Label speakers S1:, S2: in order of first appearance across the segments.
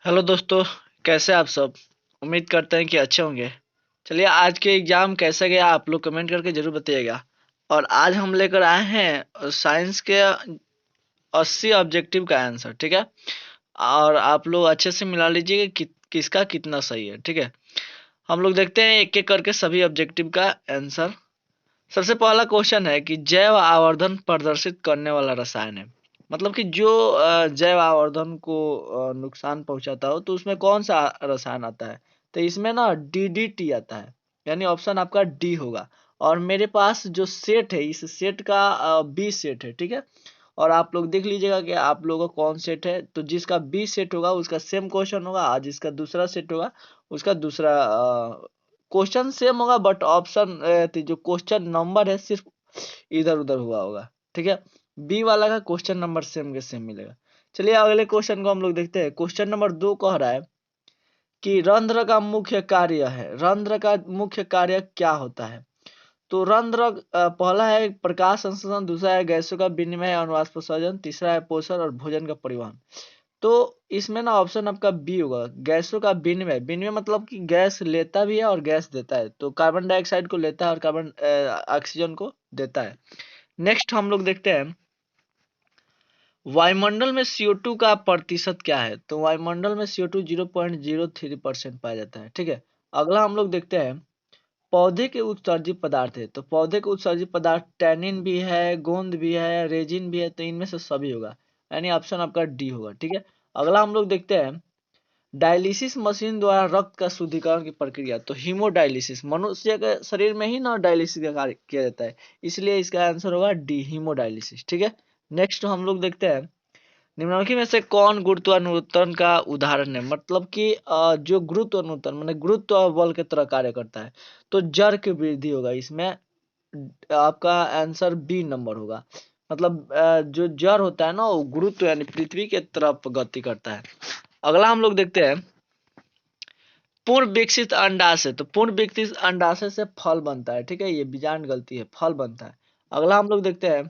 S1: Hello दोस्तों, कैसे आप सब। उम्मीद करते हैं कि अच्छे होंगे। चलिए, आज के एग्जाम कैसा गया आप लोग कमेंट करके जरूर बताइएगा। और आज हम लेकर आए हैं साइंस के 80 ऑब्जेक्टिव का आंसर, ठीक है। और आप लोग अच्छे से मिला लीजिएगा कि किसका कितना सही है, ठीक है। हम लोग देखते हैं एक एक करके सभी ऑब्जेक्टिव का आंसर। सबसे पहला क्वेश्चन है कि जैव आवर्धन प्रदर्शित करने वाला रसायन है। मतलब कि जो जैव आवर्धन को नुकसान पहुंचाता हो तो उसमें कौन सा रसायन आता है। तो इसमें ना डीडीटी आता है, यानी ऑप्शन आपका डी होगा। और मेरे पास जो सेट है, इस सेट का बी सेट है, ठीक है। और आप लोग देख लीजिएगा कि आप लोगों का कौन सेट है। तो जिसका बी सेट होगा उसका सेम क्वेश्चन होगा, और जिसका दूसरा सेट होगा उसका दूसरा क्वेश्चन सेम होगा, बट ऑप्शन जो क्वेश्चन नंबर है सिर्फ इधर उधर हुआ होगा, ठीक है। बी वाला का क्वेश्चन नंबर सेम के सेम मिलेगा। चलिए अगले क्वेश्चन को हम लोग देखते हैं। क्वेश्चन नंबर 2 कह रहा है कि रंध्र का मुख्य कार्य है। रंध्र का मुख्य कार्य क्या होता है। तो रंध्र पहला है प्रकाश संश्लेषण, दूसरा है गैसों का विनिमय और वाष्पोत्सर्जन, तीसरा है पोषण और भोजन का परिवहन। तो इसमें ना ऑप्शन आपका बी होगा, गैसों का विनिमय। विनिमय मतलब कि गैस लेता भी है और गैस देता है। तो कार्बन डाइऑक्साइड को लेता है और कार्बन ऑक्सीजन को देता है। नेक्स्ट हम लोग देखते हैं वायुमंडल में CO2 का प्रतिशत क्या है। तो वायुमंडल में CO2 0.03% पाया जाता है, ठीक है। अगला हम लोग देखते हैं पौधे के उत्सर्जित पदार्थ है। तो पौधे के उत्सर्जित पदार्थ टैनिन भी है, गोंद भी है, रेजिन भी है। तो इनमें से सभी होगा, यानी ऑप्शन आपका डी होगा, ठीक है। अगला हम लोग देखते हैं डायलिसिस मशीन द्वारा रक्त का शुद्धिकरण की प्रक्रिया। तो हीमोडायलिसिस, मनुष्य के शरीर में ही ना डायलिसिस का कार्य किया जाता है, इसलिए इसका आंसर होगा डी, हीमोडायलिसिस, ठीक है। नेक्स्ट हम लोग देखते हैं निम्नलिखित में से कौन गुरुत्वानुत्तरण का उदाहरण है। मतलब कि जो गुरुत्वानुत्तरण माने गुरुत्व बल के तरह कार्य करता है। तो जड़ की वृद्धि होगा इसमें। आपका आंसर बी नंबर होगा। मतलब जो जड़ होता है ना वो गुरुत्व यानी पृथ्वी के तरफ गति करता है। अगला हम लोग देखते हैं पूर्ण विकसित अंडाशय। तो पूर्ण विकसित अंडाशय से फल बनता है, ठीक है। ये बीजांड गलती है, फल बनता है। अगला हम लोग देखते हैं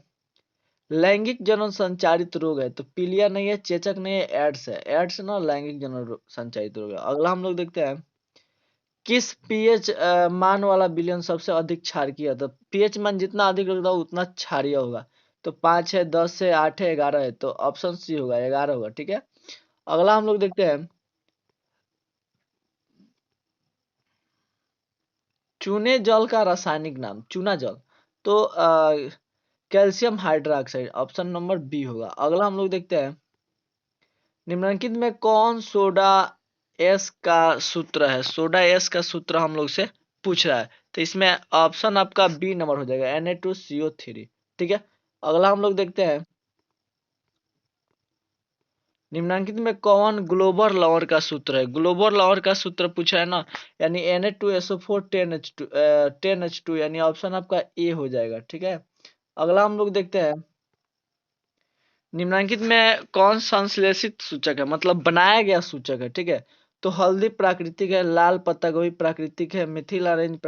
S1: लैंगिक जनन संचारित रोग है। तो पीलिया नहीं है, चेचक नहीं है, एड्स है। एड्स ना लैंगिक जनन संचारित रोग है। अगला हम लोग देखते हैं किस पीएच मान वाला विलयन सबसे अधिक क्षारकीय है। तो पीएच मान जितना अधिक होगा उतना क्षारीय होगा। तो 5 है, 10 है, 8 है, 11 है। तो ऑप्शन सी होगा, 11 होगा, ठीक है। अगला हम लोग देखते हैं चूने जल का रासायनिक नाम। चूना जल तो calcium hydroxide, option number B होगा। अगला हम लोग देखते हैं निम्नलिखित में कौन सोडा एस का सूत्र है। सोडा एस का सूत्र हम लोग से पूछ रहा है। तो इसमें ऑप्शन आपका बी नंबर हो जाएगा, Na2CO3, ठीक है। अगला हम लोग देखते हैं निम्नलिखित में कौन ग्लोबल लॉवर का सूत्र है। ग्लोबल लॉवर का सूत्र पूछा है ना, यानी Na2SO4 10H2 यानी ऑप्शन आपका ए हो जाएगा, ठीक है। अगला हम लोग देखते हैं निम्नलिखित में कौन संश्लेषित सूचक है, मतलब बनाया गया सूचक है, ठीक है। तो हल्दी प्राकृतिक है, लाल पत्ता गोभी प्राकृतिक है, मिथिल ऑरेंज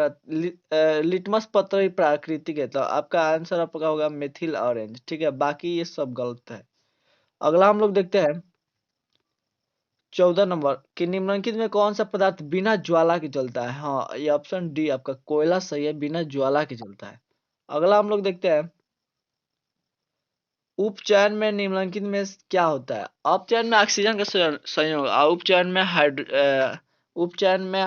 S1: लिटमस पत्र भी प्राकृतिक है। तो आपका आंसर आपका होगा मिथिल ऑरेंज, ठीक है। बाकी ये सब गलत है। अगला हम लोग देखते हैं 14 नंबर कि निम्नलिखित में कौन सा पदार्थ बिना ज्वाला के जलता है। हाँ, ये ऑप्शन डी आपका कोयला सही है, बिना ज्वाला के जलता है। अगला हम लोग देखते हैं उपचयन में निम्नलिखित में क्या होता है। अपचयन में ऑक्सीजन का संयोग और उपचयन में उपचयन में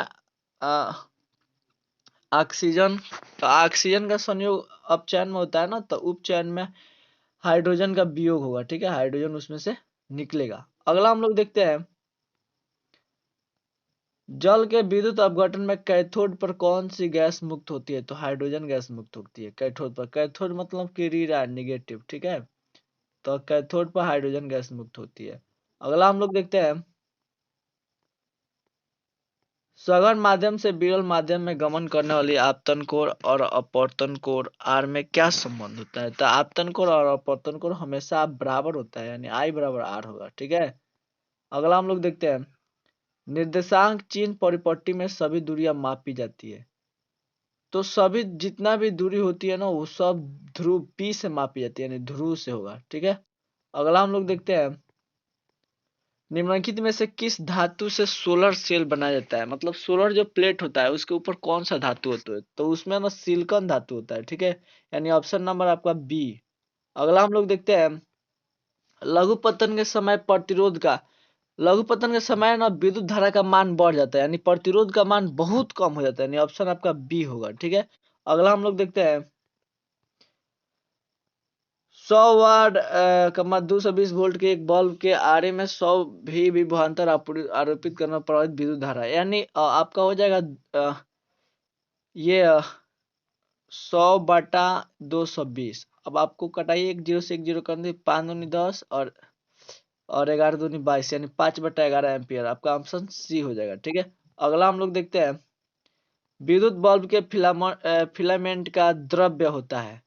S1: ऑक्सीजन। तो ऑक्सीजन का संयोग अपचयन में होता है ना, तो उपचयन में हाइड्रोजन का वियोग होगा, ठीक है। हाइड्रोजन उसमें से निकलेगा। अगला हम लोग देखते हैं जल के विद्युत अपघटन में कैथोड पर कौन सी गैस मुक्त होती है। तो हाइड्रोजन गैस मुक्त होती है कैथोड पर। कैथोड मतलब कि निगेटिव, ठीक है। तो कैथोड पर हाइड्रोजन गैस मुक्त होती है। अगला हम लोग देखते हैं सघन माध्यम से विरल माध्यम में गमन करने वाली आपतन कोर और अपवर्तन कोर आर में क्या संबंध होता है। तो आपतन कोर और अपवर्तन कोर हमेशा बराबर होता है, यानी आई बराबर आर होगा, ठीक है। अगला हम लोग देखते हैं निर्देशांक चिन्ह परिपट्टी में सभी दूरियां मापी जाती है। तो सभी जितना भी दूरी होती है ना वो सब ध्रुव पी से मापी जाती है, यानी ध्रुव से होगा, ठीक है। अगला हम लोग देखते हैं निम्नलिखित में से किस धातु से सोलर सेल बनाया जाता है? मतलब सोलर जो प्लेट होता है उसके ऊपर कौन सा धातु होता है? तो उसमें ना सिलिकॉन धातु होता है, ठीक है। यानी ऑप्शन नंबर आपका बी। अगला हम लोग देखते हैं लघु पतन के समय प्रतिरोध का। लघु पतन के समय ना विद्युत धारा का मान बढ़ जाता है, यानी प्रतिरोध का मान बहुत कम हो जाता है, यानी ऑप्शन आपका बी होगा, ठीक है। अगला हम लोग देखते हैं 100 वाट कमा 220 वोल्ट के एक बल्ब के आरे में 100 भी विभवांतर आरोपित करना प्रभावित विद्युत धारा, यानी आपका हो जाएगा ये 100/220। अब आपको कटाइए, एक जीरो से एक जीरो कर दी, 5 दूनी 10 और 11 दूनी 22, यानी 5/11 एम्पियर। आपका ऑप्शन सी हो जाएगा, ठीक है। अगला हम लोग देखते हैं विद्युत बल्ब के फिलामेंट का द्रव्य होता है।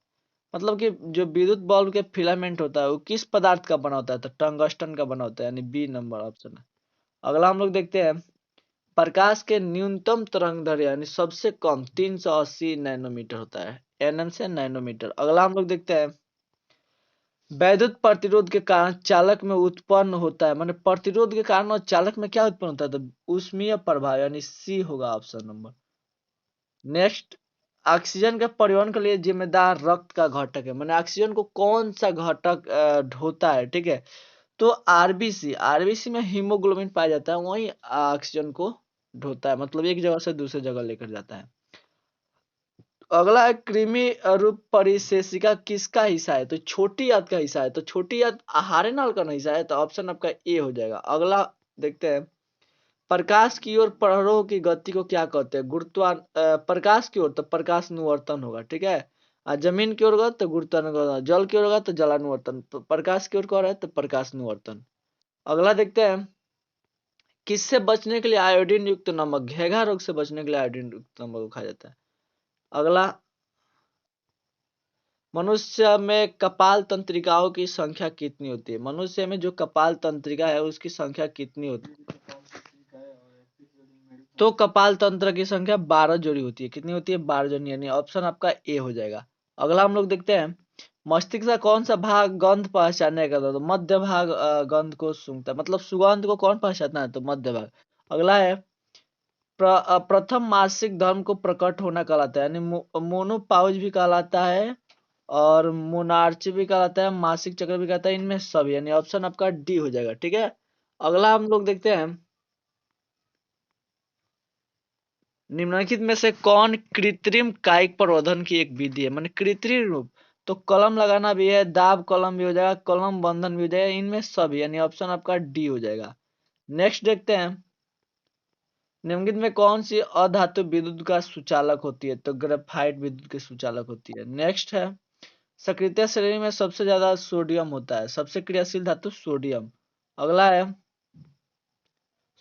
S1: मतलब कि जो विद्युत बल्ब के फिलामेंट होता है वो किस पदार्थ का बना होता है? तो टंगस्टन का बना होता है, यानी बी नंबर ऑप्शन है। अगला हम लोग देखते हैं प्रकाश के न्यूनतम तरंग दैर्ध्य यानी सबसे कम 380 नैनोमीटर होता है, एनएम से नैनोमीटर। अगला हम लोग देखते हैं वैद्युत प्रतिरोध के कारण चालक में उत्पन्न होता है, माने प्रतिरोध के कारण और चालक में क्या उत्पन्न होता है? तो ऊष्मीय प्रभाव, यानी सी होगा ऑप्शन नंबर। नेक्स्ट, ऑक्सीजन के परिवहन के लिए जिम्मेदार रक्त का घटक है, माने ऑक्सीजन को कौन सा घटक ढोता है, ठीक है। तो आरबीसी, आरबीसी में हीमोग्लोबिन पाया जाता है, वही ऑक्सीजन को ढोता है, मतलब एक जगह से दूसरी जगह लेकर जाता है। अगला है कृमि रूप परिशेषिका किसका हिस्सा है? तो छोटी आंत का हिस्सा है, तो छोटी आंत आहार्य नाल का हिस्सा है, तो ऑप्शन आपका ए हो जाएगा। अगला देखते हैं प्रकाश की ओर प्रवाह की गति को क्या कहते हैं? प्रकाश की ओर तो प्रकाशानुवर्तन होगा, ठीक है। जमीन की ओर होगा तो गुरुत्वाकर्षण, जल की ओर होगा तो जलानुवर्तन, तो प्रकाश की ओर कौन है तो प्रकाशानुवर्तन। अगला देखते हैं किससे बचने के लिए आयोडीन युक्त नमक, घेघा रोग से बचने के लिए आयोडीन युक्त नमक को खाया जाता है। अगला मनुष्य में कपाल तंत्रिकाओं की संख्या कितनी होती है? मनुष्य में जो कपाल तंत्रिका है उसकी संख्या कितनी होती है? तो कपाल तंत्र की संख्या 12 जोड़ी होती है। कितनी होती है? 12 जोड़ी, यानी ऑप्शन आपका ए हो जाएगा। अगला हम लोग देखते हैं मस्तिष्क का कौन सा भाग गंध पहचानने का था? तो मध्य भाग गंध को सूंघता है, मतलब सुगंध को कौन पहचानता है? तो मध्य भाग। अगला है प्रथम मासिक धर्म को प्रकट होना कहलाता है, यानी मोनोपाउज भी कहलाता है और मोनार्ची भी कहलाता है, मासिक चक्र भी कहता है, इनमें सब, यानी ऑप्शन आपका डी हो जाएगा, ठीक है। अगला हम लोग देखते हैं निम्नलिखित में से कौन कृत्रिम कायिक प्रवर्धन की एक विधि है? माने कृत्रिम रूप, तो कलम लगाना भी है, दाब कलम भी हो जाएगा, कलम बंधन भी हो जाएगा, इनमें सब, यानी ऑप्शन आपका डी हो जाएगा। नेक्स्ट देखते हैं निम्नलिखित में कौन सी अधातु विद्युत का सुचालक होती है? तो ग्रेफाइट विद्युत की सुचालक होती है। नेक्स्ट है सक्रिय श्रेणी में सबसे ज्यादा सोडियम होता है, सबसे क्रियाशील धातु सोडियम। अगला है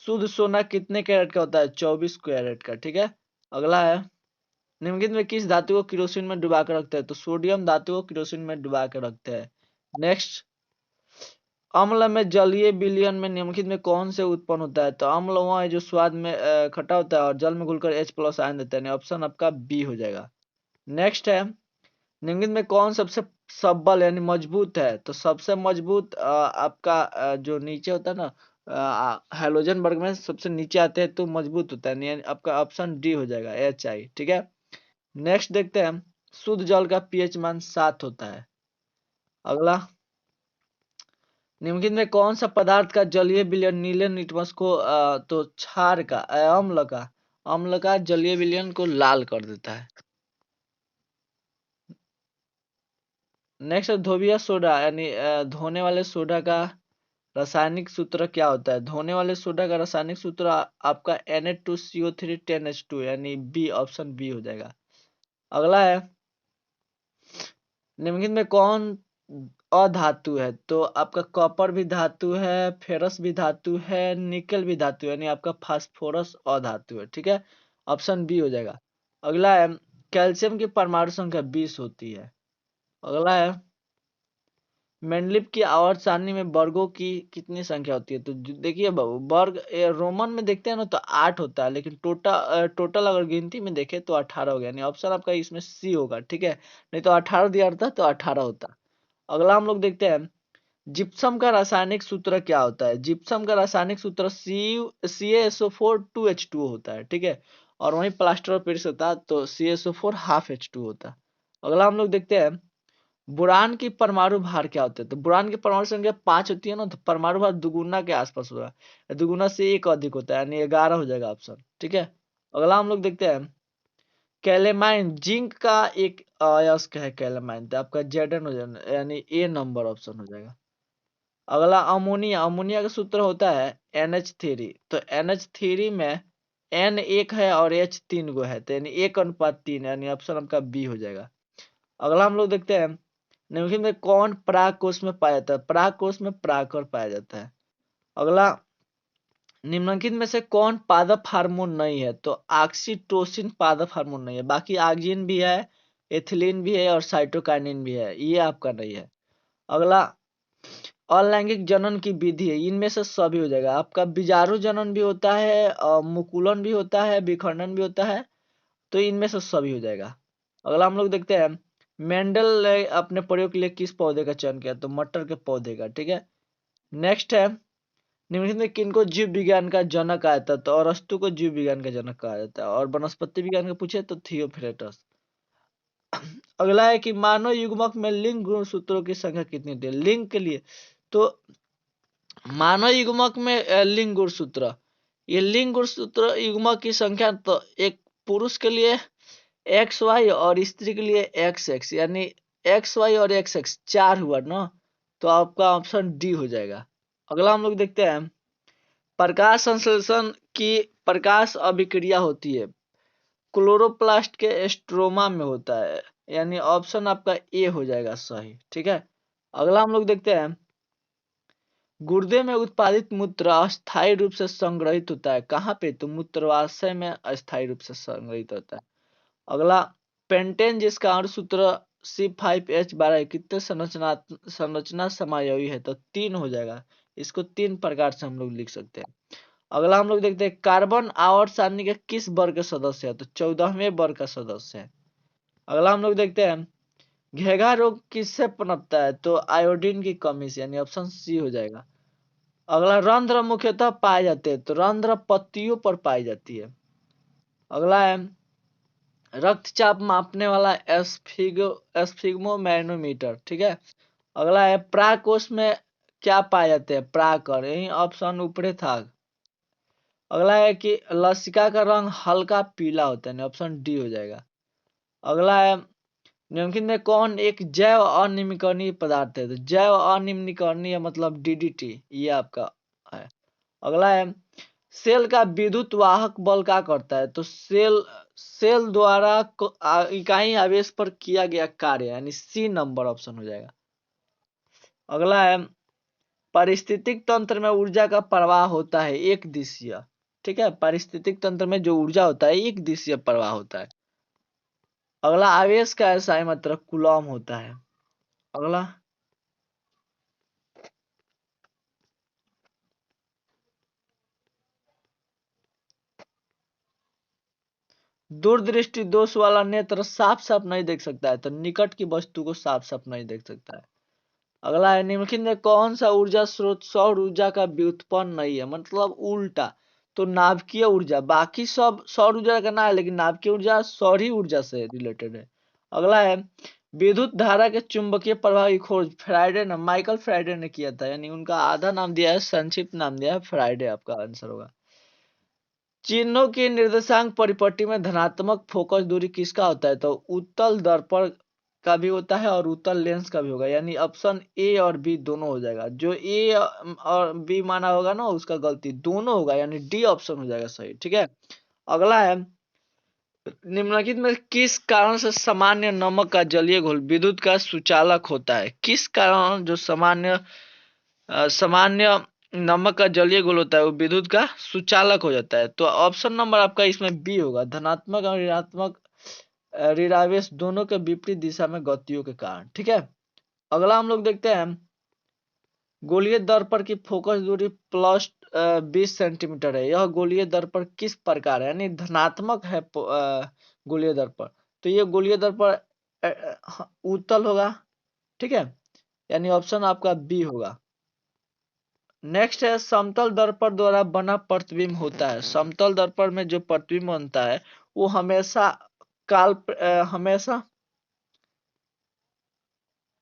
S1: शुद्ध सोना कितने कैरेट का होता है? 24 कैरेट का, ठीक है। अगला है निम्नलिखित में किस धातु को किरोसिन में डुबा कर रखते हैं? तो सोडियम धातु को किरोसिन में डुबा कर रखते हैं। नेक्स्ट, अम्ल में जलीय विलयन में निम्नलिखित में कौन से उत्पन्न होता है? तो अम्ल वह है जो स्वाद में खट्टा होता है और जल में घुलकर H+ आयन देता है, ऑप्शन आपका बी हो जाएगा। नेक्स्ट है निम्नलिखित में कौन सबसे सबल यानी मजबूत है? तो सबसे मजबूत आपका जो नीचे होता है ना हैलोजन वर्ग में सबसे नीचे आते हैं तो मजबूत होता है, यानी आपका ऑप्शन डी हो जाएगा HI, ठीक है। नेक्स्ट देखते हैं शुद्ध जल का पीएच मान 7 होता है। अगला निम्नलिखित में कौन सा पदार्थ का जलीय विलयन नीले लिटमस को तो क्षार का अम्ल का जलीय विलयन को लाल कर देता है। नेक्स्ट धोबिया सोडा यानी धोने वाले सोडा का रासायनिक सूत्र क्या होता है? धोने वाले सोडा का रासायनिक सूत्र आपका Na2CO3 10H2, यानी बी, ऑप्शन बी हो जाएगा। अगला है निम्नलिखित में कौन अधातु है? तो आपका कॉपर भी धातु है, फेरस भी धातु है, निकल भी धातु है, यानी आपका फास्फोरस अधातु है, ठीक है। ऑप्शन बी हो जाएगा। अगला है कैल्शियम की परमाणु संख्या 20 होती है। अगला है मेंडलीव की आवर्त सारणी में वर्गों की कितनी संख्या होती है? तो देखिए बाबू वर्ग रोमन में देखते हैं ना तो 8 होता है, लेकिन टोटल अगर गिनती में देखे तो 18 हो गया, यानी ऑप्शन आपका इसमें सी होगा, ठीक है। नहीं तो 18 दिया रहता तो 18 होता। अगला हम लोग देखते हैं जिप्सम का रासायनिक सूत्र क्या होता है? जिप्सम का रासायनिक सूत्र CaSO4 2H2O होता है, ठीक है। और वहीं प्लास्टर ऑफ पेरिस होता है तो CaSO4 हाफ H2 होता है। अगला हम लोग देखते हैं बोरान की परमाणु भार क्या होता है? तो बोरान की परमाणु संख्या 5 होती है ना, तो परमाणु भार दुगुना के आसपास होगा, दुगुना से एक अधिक होता है, यानी 11 हो जाएगा ऑप्शन, ठीक है। अगला हम लोग देखते हैं कैलेमाइन, जिंक का एक अयस्क है कैलेमाइन, तो आपका Zn हो जाएगा, यानी ए नंबर ऑप्शन हो जाएगा। अगला अमोनिया, अमोनिया का सूत्र होता है NH3, तो NH3 में N एक है और H तीन गो है, तो यानी 1:3, यानी ऑप्शन आपका बी हो जाएगा। अगला हम लोग देखते हैं निम्नलिखित में कौन पराग कोष में पाया जाता है? पराग कोष में परागकण पाया जाता है। अगला निम्नलिखित में से कौन पादप हार्मोन नहीं है? तो ऑक्सीटोसिन पादप हार्मोन नहीं है, बाकी आक्जिन भी है, एथिलीन भी है और साइटोकाइनिन भी है, ये आपका नहीं है। अगला अलैंगिक जनन की विधि है, इनमें से सभी हो जाएगा आपका। बीजाणु जनन भी होता है और मुकुलन भी होता है, विखंडन भी होता है, तो इनमें से सभी हो जाएगा। अगला हम लोग देखते हैं मेंडल ने अपने प्रयोग के लिए किस पौधे का चयन किया? तो मटर के पौधे का, ठीक है। नेक्स्ट है निम्नलिखित में किनको जीव विज्ञान का जनक आया था? तो अरस्तु को जीव विज्ञान का जनक कहा जाता है, और वनस्पति विज्ञान का पूछे तो थियोफ्रेटस। अगला है कि मानव युग्मक में लिंग गुणसूत्रों की संख्या कितनी होती है? लिंग के लिए तो मानव युग्मक में लिंग गुणसूत्र, ये लिंग गुणसूत्र युग्मक की संख्या तो एक पुरुष के लिए XY और स्त्री के लिए XX, यानी XY और XX 4 हुआ ना, तो आपका ऑप्शन डी हो जाएगा। अगला हम लोग देखते हैं प्रकाश संश्लेषण की प्रकाश अभिक्रिया होती है, क्लोरोप्लास्ट के स्ट्रोमा में होता है, यानी ऑप्शन आपका ए हो जाएगा सही, ठीक है। अगला हम लोग देखते हैं गुर्दे में उत्पादित मूत्र अस्थायी रूप से संग्रहित होता है कहाँ पे? तो मूत्राशय में अस्थायी रूप से संग्रहित होता है। अगला पेंटेन जिसका अणुसूत्र C5H12 कितने संरचना समायोगी है? तो 3 हो जाएगा, इसको 3 प्रकार से हम लोग लिख सकते हैं। अगला हम लोग देखते हैं कार्बन आवर्त सारणी के किस वर्ग के सदस्य है? तो 14वें वर्ग का सदस्य है। अगला हम लोग देखते हैं घेघा रोग किससे पनपता है? तो आयोडीन की कमी से, यानी ऑप्शन सी हो जाएगा। अगला रंध्र मुख्यतः पाए जाते हैं, तो रंध्र पत्तियों पर पाई जाती है। अगला है रक्तचाप मापने वाला एस्फिग्मोमैनोमीटर, ठीक है। अगला है प्राकोष में क्या पाए जाते हैं? प्राकर, यही ऑप्शन ऊपरे था। अगला है कि लसिका का रंग हल्का पीला होता है, ऑप्शन डी हो जाएगा। अगला है निम्नलिखित में कौन एक जैव अनिमीकरणीय पदार्थ है? तो जैव अनिमीकरणीय मतलब DDT, ये आपका है। अगला है सेल का विद्युत वाहक बल क्या करता है? तो सेल सेल द्वारा इकाई आवेश पर किया गया कार्य, यानी सी नंबर ऑप्शन हो जाएगा। अगला है पारिस्थितिक तंत्र में ऊर्जा का प्रवाह होता है एक दिशीय, ठीक है। पारिस्थितिक तंत्र में जो ऊर्जा होता है एक दिशीय प्रवाह होता है। अगला आवेश का SI मात्रक कूलॉम होता है। अगला दूरदृष्टि दोष वाला नेत्र साफ साफ नहीं देख सकता है, तो निकट की वस्तु को साफ साफ नहीं देख सकता है। अगला है निम्नलिखित में कौन सा ऊर्जा स्रोत सौर ऊर्जा का व्युत्पन्न नहीं है? मतलब उल्टा, तो नाभिकीय ऊर्जा, बाकी सब सौर ऊर्जा का ना है, लेकिन नाभिकीय ऊर्जा सौर ही ऊर्जा से रिलेटेड है। अगला है विद्युत धारा के चुंबकीय प्रभाव की खोज फ्राइडे ने, माइकल फ्राइडे ने किया था, यानी उनका आधा नाम दिया है, संक्षिप्त नाम दिया है फ्राइडे, आपका आंसर होगा। चिन्हों की निर्देशांक परिपट्टी में धनात्मक फोकस दूरी किसका होता है? तो उत्तल दर्पण का भी होता है और उत्तल लेंस का भी होगा, यानी ऑप्शन ए और बी दोनों हो जाएगा। जो ए और बी माना होगा ना उसका गलती, दोनों होगा, यानी डी ऑप्शन हो जाएगा सही, ठीक है। अगला है निम्नलिखित में किस कारण से सामान्य नमक का जलीय घोल विद्युत का सुचालक होता है? किस कारण जो सामान्य नमक का जलीय घोल होता है वो विद्युत का सुचालक हो जाता है? तो ऑप्शन नंबर आपका इसमें बी होगा, धनात्मक और ऋणात्मक ऋणावेश दोनों के विपरीत दिशा में गतियों के कारण, ठीक है। अगला हम लोग देखते हैं गोलीय दर्पण की फोकस दूरी प्लस 20 सेंटीमीटर है, यह गोलीय दर्पण किस प्रकार है? यानी धनात्मक है गोलीय दर्पण, तो ये गोलीय दर्पण उत्तल होगा, ठीक है। यानी ऑप्शन आपका बी होगा। नेक्स्ट है समतल दर्पण द्वारा बना प्रतिबिंब होता है। समतल दर्पण में जो प्रतिबिंब बनता है वो हमेशा हमेशा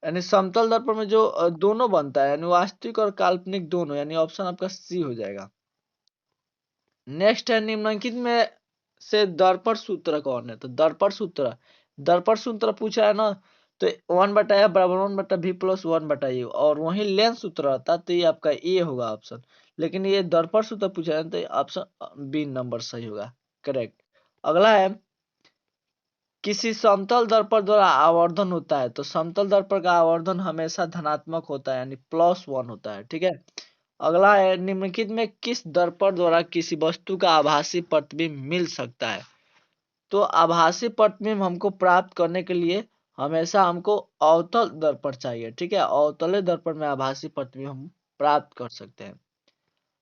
S1: यानी समतल दर्पण में जो दोनों बनता है यानी वास्तविक और काल्पनिक दोनों, यानी ऑप्शन आपका सी हो जाएगा। नेक्स्ट है निम्नलिखित में से दर्पण सूत्र कौन है? तो दर्पण सूत्र पूछा है ना, तो 1/f बराबर 1/v प्लस 1/u, और वही लेंस सूत्र रहता तो ये आपका ए होगा ऑप्शन। लेकिन ये दर्पण सूत्र पूछा है तो ऑप्शन बी नंबर सही होगा, करेक्ट। अगला है किसी समतल दर्पण द्वारा आवर्धन होता है, तो समतल दर्पण का आवर्धन हमेशा धनात्मक होता है यानी +1 होता है, ठीक है। अगला है निम्नलिखित में किस दर्पण द्वारा किसी वस्तु का आभासी प्रतिबिंब मिल सकता है? तो आभासी प्रतिबिंब हमको प्राप्त करने के लिए हमेशा हमको अवतल दर्पण चाहिए, ठीक है। अवतले दर्पण में आभासी प्रतिबिंब हम प्राप्त कर सकते हैं।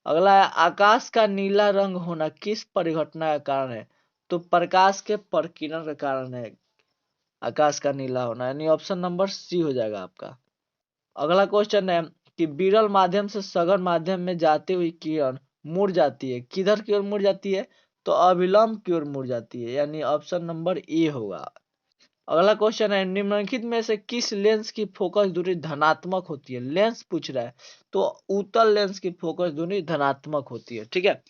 S1: अगला है आकाश का नीला रंग होना किस परिघटना का कारण है? तो प्रकाश के प्रकीर्णन के कारण है आकाश का नीला होना, यानी ऑप्शन नंबर सी हो जाएगा आपका। अगला क्वेश्चन है कि विरल माध्यम से सघन माध्यम में जाती हुई किरण मुड़ जाती है, किधर की ओर मुड़ जाती है? तो अभिलंब की ओर मुड़ जाती है, यानी ऑप्शन नंबर ए होगा। अगला क्वेश्चन है निम्नलिखित में से किस लेंस की फोकस दूरी धनात्मक होती है? लेंस पूछ रहा है तो उत्तल लेंस की फोकस दूरी धनात्मक होती है, ठीक है।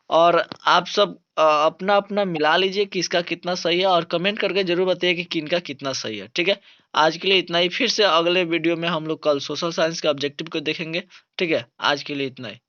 S1: और आप सब अपना अपना मिला लीजिए किसका कितना सही है, और कमेंट करके जरूर बताइए कि किनका कितना सही है, ठीक है। आज के लिए इतना ही, फिर से अगले वीडियो में हम लोग कल सोशल साइंस के ऑब्जेक्टिव को देखेंगे, ठीक है। आज के लिए इतना ही।